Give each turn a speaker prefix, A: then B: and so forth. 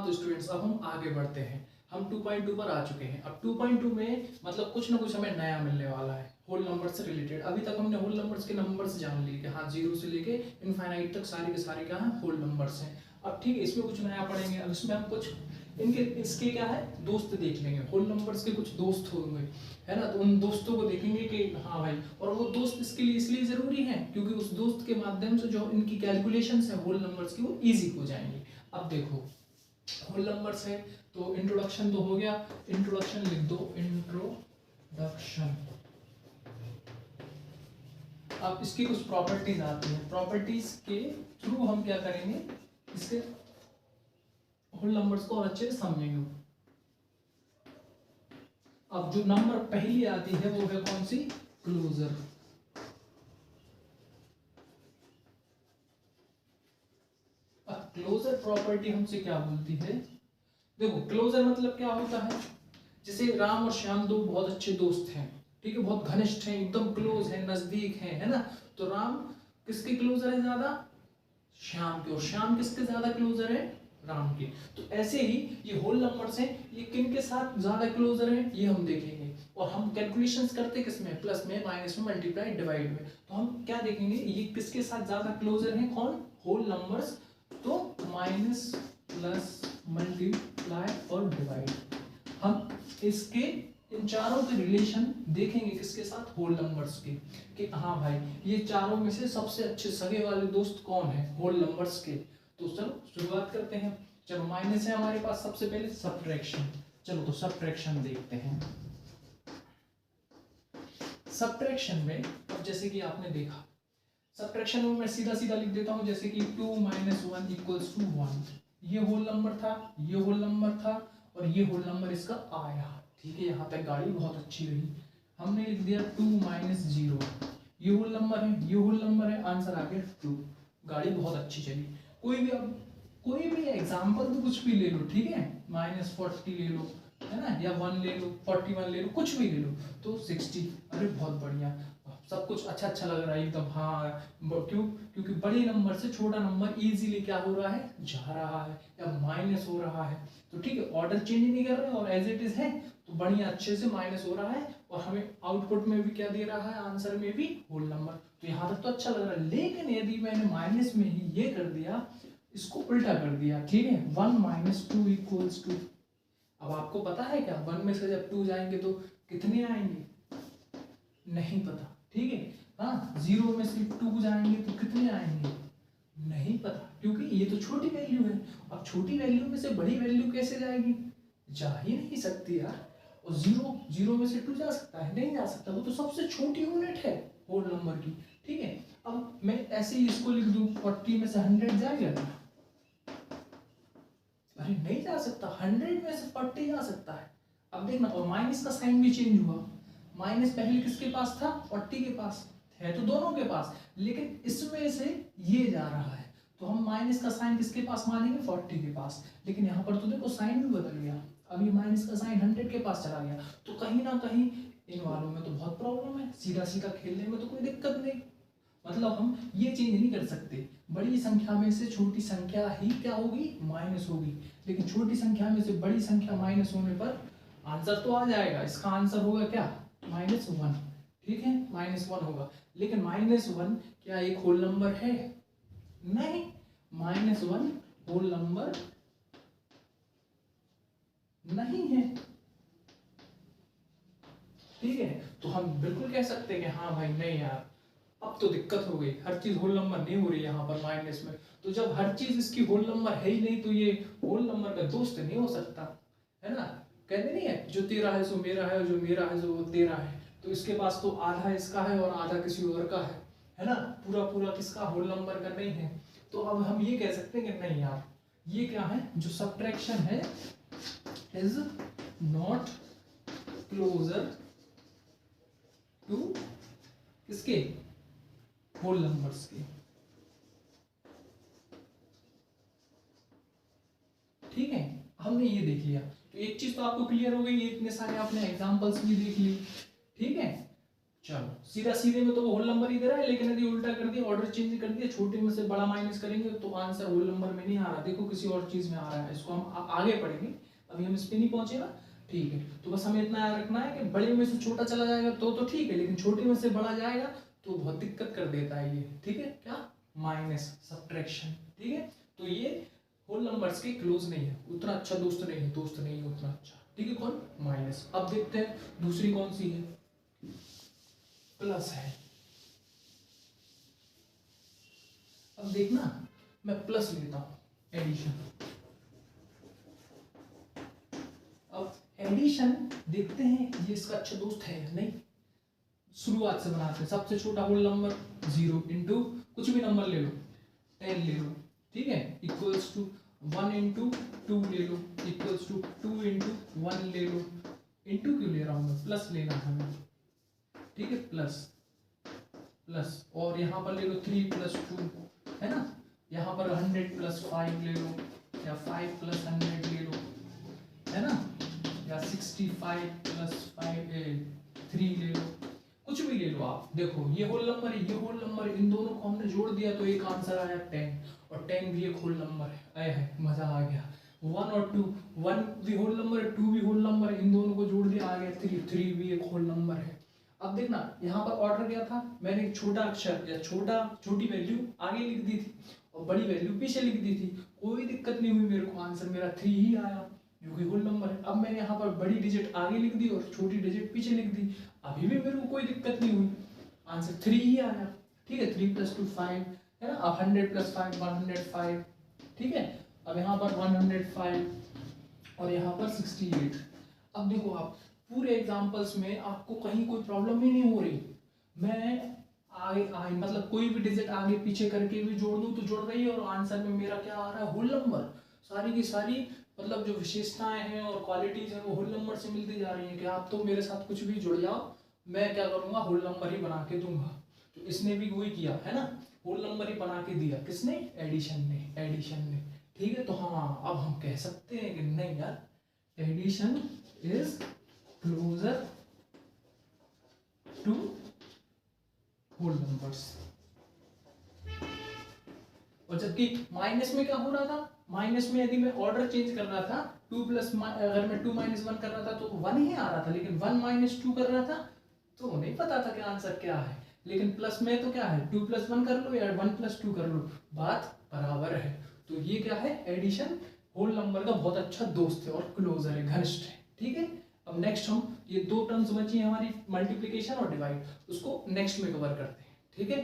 A: हाँ तो स्टूडेंट्स अब हम आगे बढ़ते हैं। हम 2.2 पर आ चुके हैं। अब 2.2 में मतलब कुछ ना कुछ हमें नया मिलने वाला है होल नंबर से रिलेटेड। अभी तक हमने होल नंबर्स के नंबर्स जान लिए कि हाँ जीरो से लेके इनफाइनाइट तक सारे के सारे क्या हैं, होल नंबर्स हैं। अब ठीक है, इसमें कुछ नया पढ़ेंगे। अब इसमें हम कुछ इनके इसके क्या है, दोस्त देख लेंगे। होल नंबर्स के कुछ दोस्त होंगे, है ना, तो उन दोस्तों को देखेंगे कि हाँ भाई, और वो दोस्त इसके लिए इसलिए जरूरी है क्योंकि उस दोस्त के माध्यम से जो इनकी कैलकुलेशंस है होल नंबर्स की वो इजी हो जाएंगी। अब देखो होल नंबर्स है तो इंट्रोडक्शन तो हो गया, इंट्रोडक्शन लिख दो, इंट्रोडक्शन। अब इसकी कुछ प्रॉपर्टीज आती हैं, प्रॉपर्टीज के थ्रू हम क्या करेंगे, इसके होल नंबर्स को और अच्छे से समझेंगे। अब जो नंबर पहली आती है वो है कौन सी, क्लोजर। अब क्लोजर प्रॉपर्टी हमसे क्या बोलती है, देखो क्लोजर मतलब क्या होता है, जैसे राम और श्याम दो बहुत अच्छे दोस्त हैं, ठीक है, बहुत घनिष्ठ हैं, एकदम क्लोज हैं, नजदीक हैं, है ना। तो राम किसके क्लोजर है ज्यादा, श्याम के, और श्याम किसके ज्यादा क्लोजर है, राम के। तो ऐसे ही ये होल नंबर्स हैं, ये किन के साथ ज्यादा क्लोजर हैं ये हम देखेंगे। और हम कैलकुलेशंस करते किसमें, प्लस में, माइनस में, मल्टीप्लाई, डिवाइड में। तो हम क्या देखेंगे, ये किसके साथ ज्यादा क्लोजर हैं, कौन, होल नंबर्स। तो माइनस, प्लस, मल्टीप्लाई और डिवाइड, हम इसके इन चारों के रिलेशन देखेंगे किसके साथ, होल नंबर्स के, कि हाँ भाई ये चारों में से सबसे अच्छे सगे वाले दोस्त कौन है, होल नंबर्स के। तो चलो शुरुआत करते हैं। चलो माइनस है हमारे पास, सबसे पहले सब्ट्रैक्शन। चलो तो सब्ट्रैक्शन देखते हैं। सब्ट्रैक्शन में अब जैसे कि आपने देखा, सब्ट्रैक्शन में मैं सीधा सीधा लिख देता हूं, जैसे कि 2 - 1 = 1। ये होल नंबर था, ये होल नंबर था, और ये होल नंबर इसका आया, ठीक है। यहाँ तक गाड़ी बहुत अच्छी रही। हमने लिख दिया 2 - 0, ये होल नंबर है, ये होल नंबर है, आंसर आ गया 2। गाड़ी बहुत अच्छी चली। कोई भी अब कोई भी एग्जाम्पल तो कुछ भी ले लो, ठीक है, -40 ले लो, है ना, या 1 ले लो, 41 ले लो, कुछ भी ले लो, तो 60। अरे बहुत बढ़िया, सब कुछ अच्छा अच्छा लग रहा है एकदम। हाँ क्यों, क्योंकि बड़े नंबर से छोटा नंबर इजीली क्या हो रहा है, जा रहा है, या माइनस हो रहा है। तो ठीक है, ऑर्डर चेंज नहीं कर रहे और एज इट इज है, तो बढ़िया अच्छे से माइनस हो रहा है, और हमें आउटपुट में भी क्या दे रहा है, आंसर में भी होल नंबर। तो यहाँ तक तो अच्छा लग रहा है। लेकिन यदि मैंने माइनस में ही ये कर दिया, इसको उल्टा कर दिया, ठीक है, 1 - 2 = 2। अब आपको पता है क्या, 1 में से जब 2 जाएंगे तो कितने आएंगे, नहीं पता, ठीक है। हाँ, 0 में से 2 जाएंगे तो कितने आएंगे, नहीं पता, क्योंकि ये तो छोटी वैल्यू है। अब छोटी वैल्यू में से बड़ी वैल्यू कैसे जाएगी, जा ही नहीं सकती यार। और 0 में से 2 जा सकता है, नहीं जा सकता, वो तो सबसे छोटी यूनिट है होल नंबर की, ठीक है। अब मैं ऐसे ही इसको लिख दूं, 40 में से 100 जाएगा क्या, अरे नहीं जा सकता। 100 में से 40 जा सकता है। अब देखना, और माइनस का साइन भी चेंज हुआ। माइनस पहले किसके पास था, 40 के पास है, तो दोनों के पास, लेकिन इसमें से ये जा रहा है, तो हम माइनस का साइन किसके पास मानेंगे, 40 के पास। लेकिन यहाँ पर तो देखो साइन भी बदल गया, अभी माइनस का साइन 100 के पास चला गया। तो कहीं ना कहीं इन वालों में तो बहुत प्रॉब्लम है, सीधा सीधा खेलने में तो कोई दिक्कत नहीं। मतलब हम ये चेंज नहीं कर सकते, बड़ी संख्या में से छोटी संख्या ही क्या होगी, माइनस होगी। लेकिन छोटी संख्या में से बड़ी संख्या माइनस होने पर आंसर तो आ जाएगा। इसका आंसर होगा क्या, -1, ठीक है, -1 होगा। लेकिन -1 क्या एक होल नंबर है, नहीं, -1 होल नंबर नहीं है, ठीक है। तो हम बिल्कुल कह सकते हैं कि हाँ भाई नहीं यार, अब तो दिक्कत हो गई, हर चीज होल नंबर नहीं हो रही यहाँ पर माइनस में। तो जब हर चीज इसकी होल नंबर है ही नहीं, तो ये होल नंबर का दोस्त नहीं हो सकता, है ना। कहते नहीं है, जो तेरा है सो मेरा है, और जो मेरा है सो तेरा है। तो इसके पास तो आधा इसका है और आधा किसी और का है ना, पूरा पूरा किसका, होल नंबर का नहीं है। तो अब हम ये कह सकते हैं कि नहीं यार, ये क्या है, जो सब्ट्रैक्शन है इज नॉट क्लोजर टू किसके, होल नंबर्स के, ठीक है। हमने ये देख लिया, तो एक चीज तो आपको क्लियर हो गई, इतने सारे आपने एग्जांपल्स भी देख ली, ठीक है। चलो सीधा सीधे में तो वो होल नंबर ही दे रहा है, लेकिन यदि उल्टा कर दिया, ऑर्डर चेंज कर दिया, छोटे में से बड़ा माइनस करेंगे तो आंसर होल नंबर में नहीं आ रहा, देखो किसी और चीज में आ रहा है। इसको हम आगे पढ़ेंगे, अभी हम इस पे नहीं पहुंचे ना, ठीक है। तो बस हमें इतना याद रखना है कि बड़े में से छोटा चला जाएगा तो ठीक है, लेकिन छोटे में से बड़ा जाएगा तो बहुत दिक्कत कर देता है ये, ठीक है। क्या? माइनस, सब्ट्रैक्शन, ठीक है। तो ये होल नंबर्स के क्लोज नहीं है, उतना अच्छा दोस्त नहीं है, उतना अच्छा, ठीक है। कौन? माइनस। अब देखते हैं दूसरी कौन सी है, प्लस है। अब देखना, मैं प्लस लेता हूं, एडिशन। अब एडिशन देखते हैं ये इसका अच्छा दोस्त है या नहीं। शुरुआत से बनाते हैं, सबसे छोटा होल नंबर 0 इंटू कुछ भी नंबर ले लो, 10 ले लो, ठीक है, इक्वल्स टू 1 इंटू 2 ले लो, इक्वल्स टू 2 इंटू 1 ले लो। इंटू क्यों ले रहा हूं मैं, प्लस लेना है हमें, ठीक है, प्लस प्लस। और यहाँ पर ले लो 3 प्लस 2, है ना। यहाँ पर 100 प्लस 5 ले लो, या 5 प्लस 100 ले लो, है ना, या 65 प्लस 3 ले लो, कुछ भी ले लो आप। देखो ये होल नंबर है, ये होल नंबर है, इन दोनों को हमने जोड़ दिया तो एक आंसर आया 10, और 10 भी एक होल नंबर है। आया है, मजा आ गया। 1 और 2, 1 भी होल नंबर है, 2 भी होल नंबर है, इन दोनों को जोड़ दिया, आ गया 3, 3 भी एक होल नंबर है। अब देखना यहाँ पर ऑर्डर क्या था, मैंने एक छोटा अक्षर या छोटी वैल्यू आगे लिख दी थी और बड़ी वैल्यू पीछे लिख दी थी, कोई दिक्कत नहीं हुई मेरे को, आंसर मेरा 3 ही आया, जो कि होल नंबर है। अब मैंने यहाँ पर बड़ी डिजिट आगे लिख दी और छोटी डिजिट पीछे लिख दी, अभी भी मेरे को कोई दिक्कत नहीं हुई, आंसर 3 ही आया, ठीक है। 3 + 2 5, है ना। अब 100 + 5 105, ठीक है। अब यहाँ पर 105 और यहाँ पर 68। अब देखो आप पूरे एग्जाम्पल्स में आपको कहीं कोई प्रॉब्लम ही नहीं हो रही, मैं आगे मतलब कोई भी डिजिट आगे पीछे करके भी जोड़ दूं तो जोड़ रही है, और आंसर में मेरा क्या आ रहा है, होल नंबर। सारी की सारी मतलब जो विशेषताएं हैं और क्वालिटीज हैं वो होल नंबर से मिलती जा रही हैं कि आप तो मेरे साथ कुछ भी जुड़ जाओ, मैं क्या करूंगा, होल नंबर ही बना के दूंगा। तो इसने भी वही किया है ना, होल नंबर ही बना के दिया, किसने? एडिशन ने, ठीक है। तो हाँ, अब हम कह सकते हैं कि नहीं यार, addition is closure to whole numbers. और जबकि माइनस में क्या हो रहा था, माइनस में यदि मैं ऑर्डर चेंज कर रहा था, अगर मैं 2 - 1 कर रहा था तो 1 ही आ रहा था, लेकिन 1 - 2 कर रहा था तो नहीं पता था कि आंसर क्या है। लेकिन प्लस में तो क्या है, 2 + 1 कर लो या 1 + 2 कर लो, बात बराबर है। तो ये क्या है, एडिशन होल नंबर का बहुत अच्छा दोस्त है और क्लोजर है, घनिष्ठ है, ठीक है। अब नेक्स्ट हम ये 2 टर्म्स बची है हमारी, मल्टीप्लिकेशन और डिवाइड, उसको नेक्स्ट में कवर करते हैं, ठीक है।